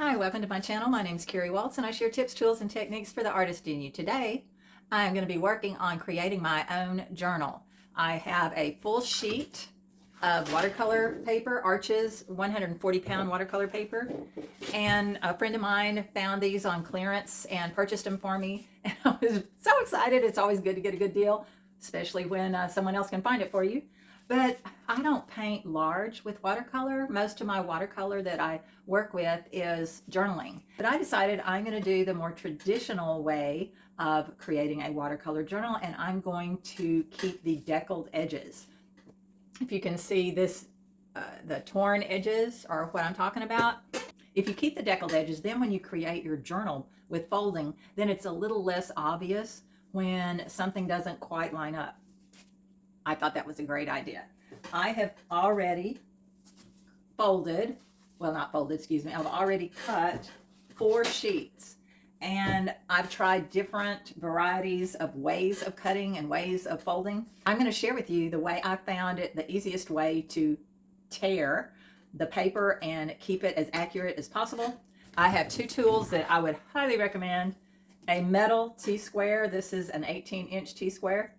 Hi, welcome to my channel. My name is Carrie Waltz and I share tips, tools, and techniques for the artist in you. Today, I'm going to be working on creating my own journal. I have a full sheet of watercolor paper, Arches 140-pound watercolor paper, and a friend of mine found these on clearance and purchased them for me. And I was so excited. It's always good to get a good deal, especially when someone else can find it for you. But I don't paint large with watercolor. Most of my watercolor that I work with is journaling. But I decided I'm going to do the more traditional way of creating a watercolor journal, and I'm going to keep the deckled edges. If you can see this, the torn edges are what I'm talking about. If you keep the deckled edges, then when you create your journal with folding, then it's a little less obvious when something doesn't quite line up. I thought that was a great idea. I have already folded, well, not folded, excuse me. I've already cut 4 sheets, and I've tried different varieties of ways of cutting and ways of folding. I'm going to share with you the way I found it the easiest way to tear the paper and keep it as accurate as possible. I have 2 tools that I would highly recommend. A metal T-square. This is an 18-inch T-square.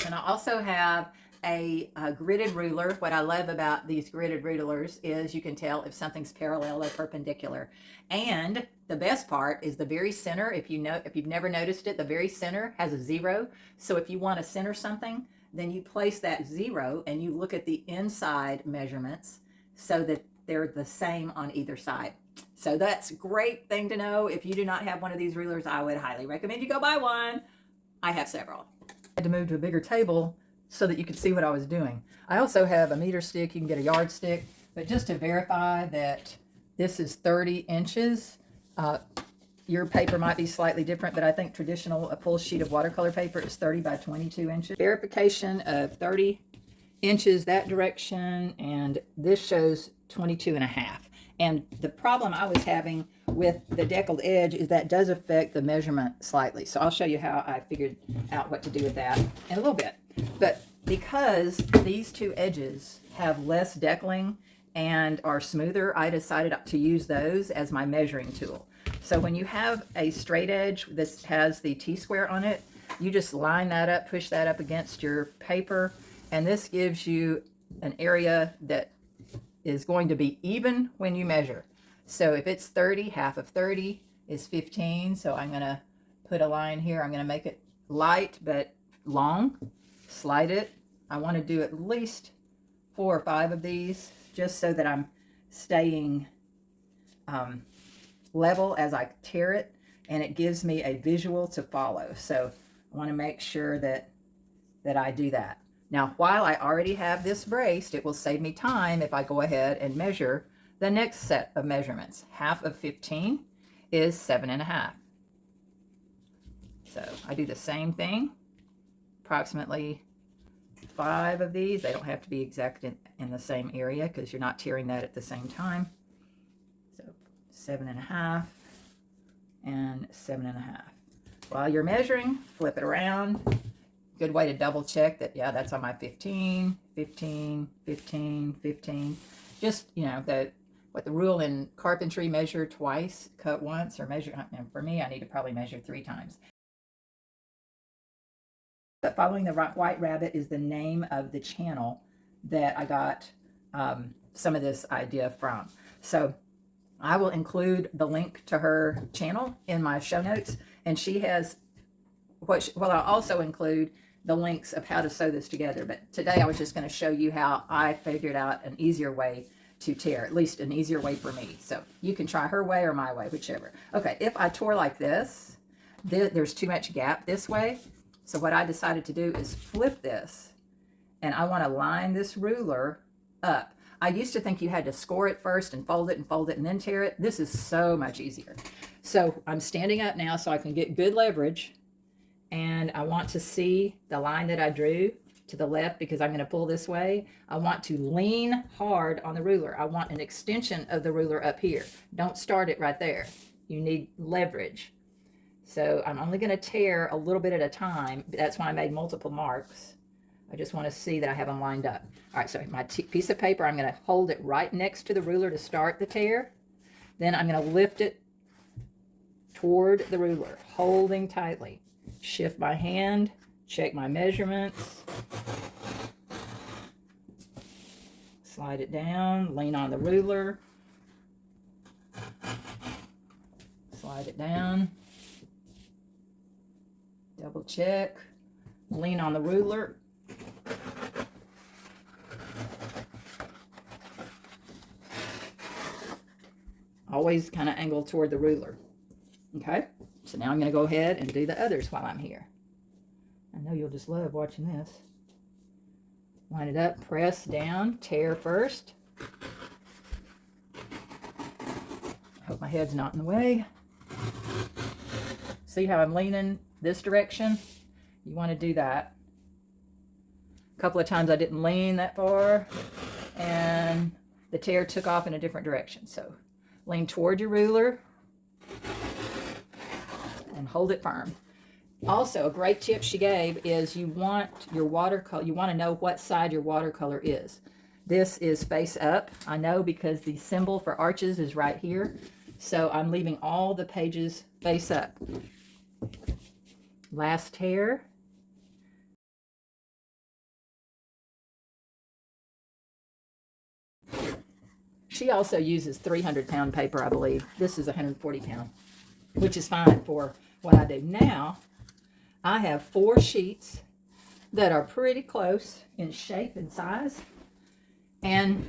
And I also have a gridded ruler. What I love about these gridded rulers is you can tell if something's parallel or perpendicular. And the best part is the very center. If you've never noticed it, the very center has a 0. So if you want to center something, then you place that 0 and you look at the inside measurements so that they're the same on either side. So that's a great thing to know. If you do not have one of these rulers, I would highly recommend you go buy one. I have several. I had to move to a bigger table so that you could see what I was doing. I also have a meter stick. You can get a yardstick, but just to verify that this is 30 inches. Your paper might be slightly different, but I think traditional, a full sheet of watercolor paper is 30 by 22 inches. Verification of 30 inches that direction, and this shows 22 and a half. And the problem I was having with the deckled edge is that does affect the measurement slightly. So I'll show you how I figured out what to do with that in a little bit. But because these 2 edges have less deckling and are smoother, I decided to use those as my measuring tool. So when you have a straight edge, this has the T-square on it, you just line that up, push that up against your paper, and this gives you an area that is going to be even when you measure. So if it's 30, half of 30 is 15. So I'm going to put a line here. I'm going to make it light but long, slide it. I want to do at least 4 or 5 of these just so that I'm staying level as I tear it, and it gives me a visual to follow. So I want to make sure that I do that. Now, while I already have this braced, it will save me time if I go ahead and measure the next set of measurements. Half of 15 is 7.5. So I do the same thing, approximately 5 of these. They don't have to be exact in the same area because you're not tearing that at the same time. So 7.5 and 7.5. While you're measuring, flip it around. Good way to double check that, yeah, that's on my 15, 15, 15, 15. Just, you know, what the rule in carpentry, measure twice, cut once, or measure, for me, I need to probably measure 3 times. But Following the White Rabbit is the name of the channel that I got some of this idea from. So I will include the link to her channel in my show notes, and she has well, I'll also include the links of how to sew this together. But today I was just going to show you how I figured out an easier way to tear, at least an easier way for me. So you can try her way or my way, whichever. Okay, if I tore like this, there's too much gap this way. So what I decided to do is flip this, and I want to line this ruler up. I used to think you had to score it first and fold it and then tear it. This is so much easier. So I'm standing up now so I can get good leverage, and I want to see the line that I drew to the left because I'm going to pull this way. I want to lean hard on the ruler. I want an extension of the ruler up here. Don't start it right there. You need leverage. So I'm only going to tear a little bit at a time. That's why I made multiple marks. I just want to see that I have them lined up. All right, so my piece of paper, I'm going to hold it right next to the ruler to start the tear. Then I'm going to lift it toward the ruler, holding tightly. Shift my hand, check my measurements. Slide it down, lean on the ruler. Slide it down. Double check. Lean on the ruler. Always kind of angle toward the ruler. Okay? So now I'm going to go ahead and do the others while I'm here. I know you'll just love watching this. Line it up, press down, tear first. Hope my head's not in the way. See how I'm leaning this direction? You want to do that. A couple of times I didn't lean that far, and the tear took off in a different direction. So lean toward your ruler and hold it firm. Also, a great tip she gave is you want your watercolor, you want to know what side your watercolor is. This is face up, I know, because the symbol for arches is right here. So I'm leaving all the pages face up. Last tear. She also uses 300-pound paper, I believe. This is 140-pound, which is fine for what I do. Now, I have 4 sheets that are pretty close in shape and size. And,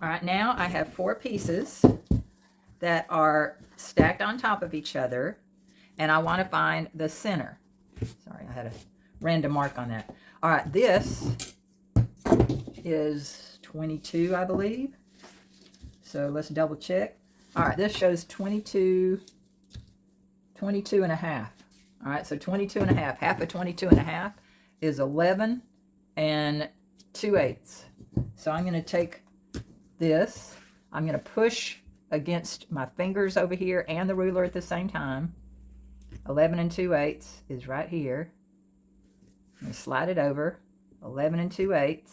all right, now I have 4 pieces that are stacked on top of each other, and I want to find the center. Sorry, I had a random mark on that. All right, this is 22, I believe. So let's double check. All right, this shows 22 and a half. All right, so 22 and a half. Half of 22 and a half is 11 and 2/8. So I'm going to take this. I'm going to push against my fingers over here and the ruler at the same time. 11 and 2/8 is right here. I'm going to slide it over. 11 and 2/8.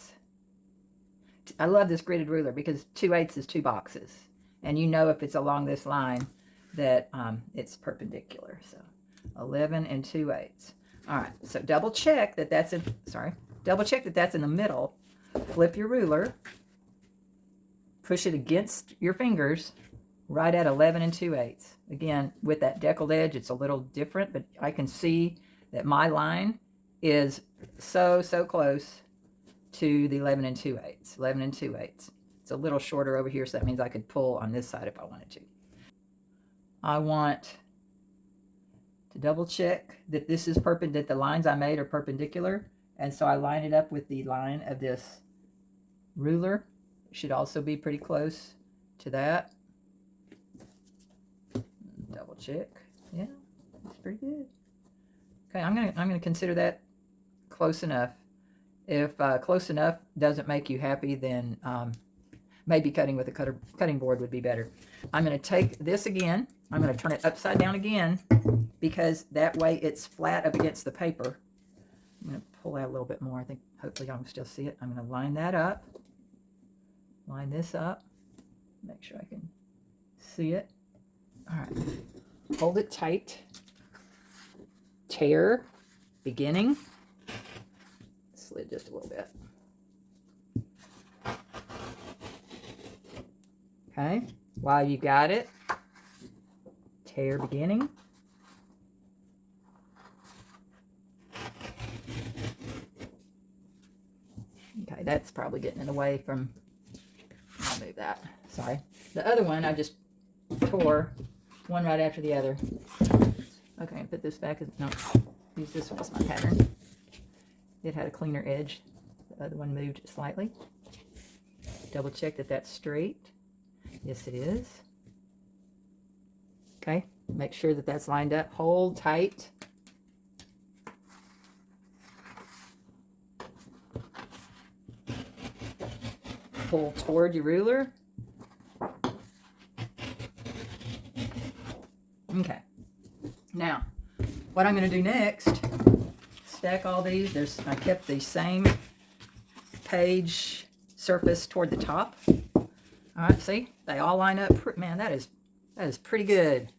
I love this gridded ruler because 2/8 is 2 boxes. And you know if it's along this line that it's perpendicular. So 11 and 2/8. All right, so double check that that's in, double check that that's in the middle. Flip your ruler. Push it against your fingers right at 11 and 2/8. Again, with that deckled edge, it's a little different, but I can see that my line is so close to the 11 and 2/8. 11 and 2/8. It's a little shorter over here, so that means I could pull on this side if I wanted to. I want to double check that this is that the lines I made are perpendicular, and so I line it up with the line of this ruler. It should also be pretty close to that. Double check. Yeah, that's pretty good. Okay, I'm gonna consider that close enough. If close enough doesn't make you happy, then maybe cutting with a cutting board would be better. I'm going to take this again. I'm going to turn it upside down again because that way it's flat up against the paper. I'm going to pull out a little bit more. I think hopefully y'all can still see it. I'm going to line that up. Line this up. Make sure I can see it. All right. Hold it tight. Tear. Beginning. Slid just a little bit. Okay, while you got it, tear beginning. Okay, that's probably getting in the way from, I'll move that, sorry. The other one, I just tore one right after the other. Okay, put this back, no, use this one as my pattern. It had a cleaner edge. The other one moved slightly. Double check that that's straight. Yes, it is. Okay, make sure that that's lined up. Hold tight. Pull toward your ruler. Okay. Now, what I'm going to do next, stack all these. I kept the same page surface toward the top. All right, see, they all line up. Man, that is pretty good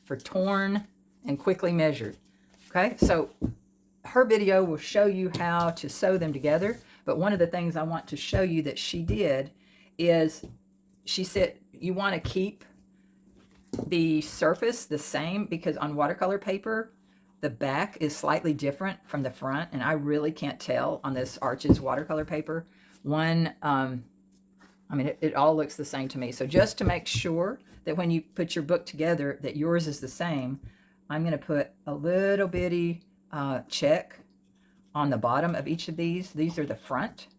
for torn and quickly measured. Okay, so her video will show you how to sew them together. But one of the things I want to show you that she did is she said you want to keep the surface the same, because on watercolor paper, the back is slightly different from the front. And I really can't tell on this Arches watercolor paper. I mean, it all looks the same to me. So just to make sure that when you put your book together that yours is the same, I'm going to put a little bitty check on the bottom of each of these. These are the front,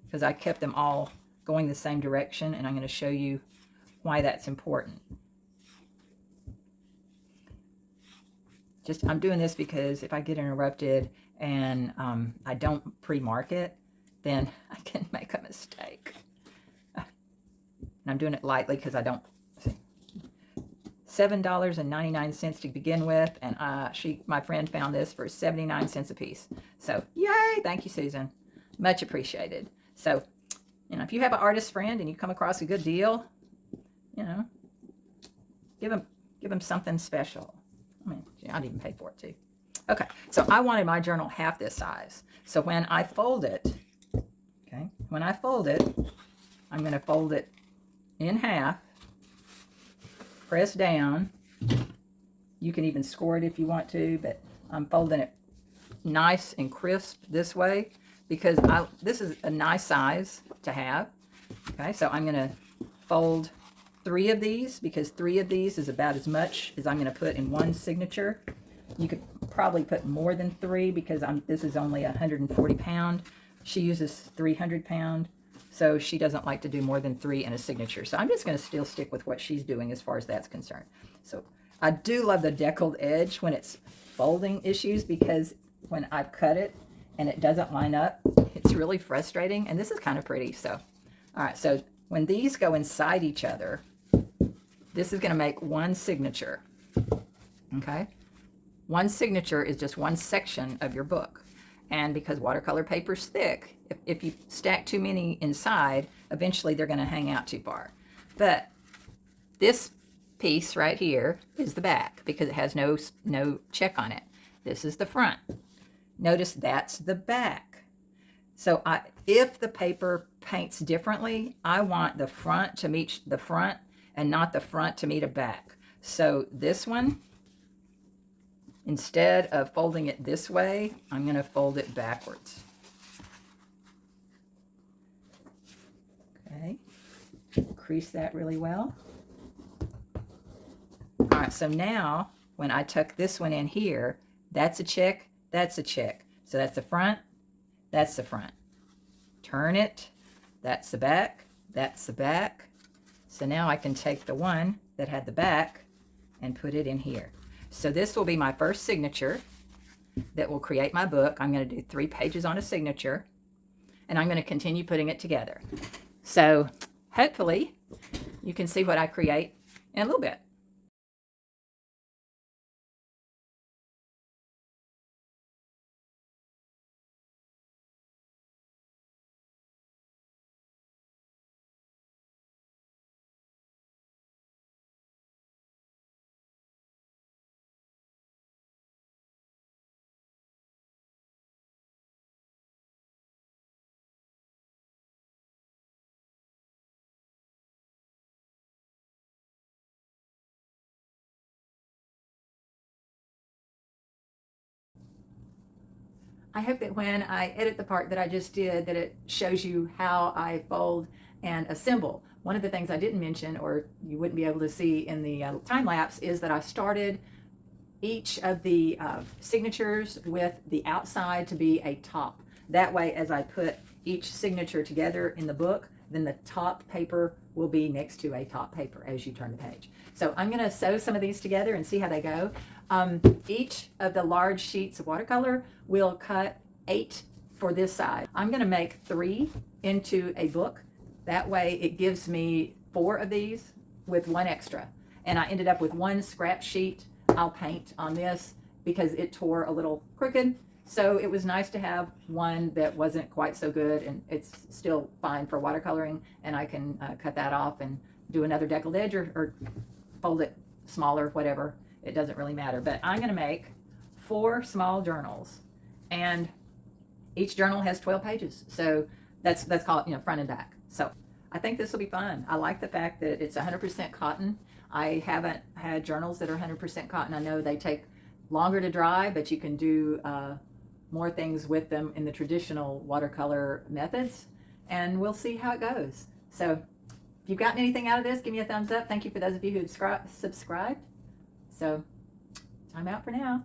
because I kept them all going the same direction, and I'm going to show you why that's important. I'm doing this because if I get interrupted and I don't pre-mark it, then I can make a mistake. And I'm doing it lightly because I don't see. $7.99 to begin with, and my friend found this for 79 cents a piece. So yay! Thank you, Susan. Much appreciated. So, if you have an artist friend and you come across a good deal, give them something special. I mean, I'd even pay for it too. Okay, so I wanted my journal half this size. So when I fold it, I'm going to fold it in half, press down. You can even score it if you want to, but I'm folding it nice and crisp this way because this is a nice size to have. Okay, so I'm going to fold 3 of these, because 3 of these is about as much as I'm going to put in one signature. You could probably put more than 3 because this is only 140 pound. She uses 300 pound, so she doesn't like to do more than 3 in a signature. So I'm just going to still stick with what she's doing as far as that's concerned. So I do love the deckled edge when it's folding issues, because when I cut it and it doesn't line up, it's really frustrating. And this is kind of pretty. So, all right. So when these go inside each other, this is going to make one signature. Okay. One signature is just one section of your book. And because watercolor paper's thick, if you stack too many inside, eventually they're going to hang out too far. But this piece right here is the back, because it has no check on it. This is the front. Notice that's the back. So if the paper paints differently, I want the front to meet the front and not the front to meet a back. So this one, instead of folding it this way, I'm going to fold it backwards. Okay, crease that really well. All right, so now when I tuck this one in here, that's a check, that's a check. So that's the front, that's the front. Turn it, that's the back, that's the back. So now I can take the one that had the back and put it in here. So this will be my first signature that will create my book. I'm going to do 3 pages on a signature, and I'm going to continue putting it together. So hopefully you can see what I create in a little bit. I hope that when I edit the part that I just did, that it shows you how I fold and assemble. One of the things I didn't mention, or you wouldn't be able to see in the time lapse, is that I started each of the signatures with the outside to be a top. That way, as I put each signature together in the book, then the top paper will be next to a top paper as you turn the page. So I'm going to sew some of these together and see how they go. Each of the large sheets of watercolor will cut 8 for this side. I'm going to make 3 into a book. That way it gives me 4 of these with 1 extra. And I ended up with 1 scrap sheet. I'll paint on this because it tore a little crooked. So it was nice to have one that wasn't quite so good, and it's still fine for watercoloring, and I can cut that off and do another deckled edge, or fold it smaller, whatever. It doesn't really matter. But I'm going to make 4 small journals, and each journal has 12 pages. So that's called, front and back. So I think this will be fun. I like the fact that it's 100% cotton. I haven't had journals that are 100% cotton. I know they take longer to dry, but you can do more things with them in the traditional watercolor methods, and we'll see how it goes. So if you've gotten anything out of this, give me a thumbs up. Thank you for those of you who subscribed. So I'm out for now.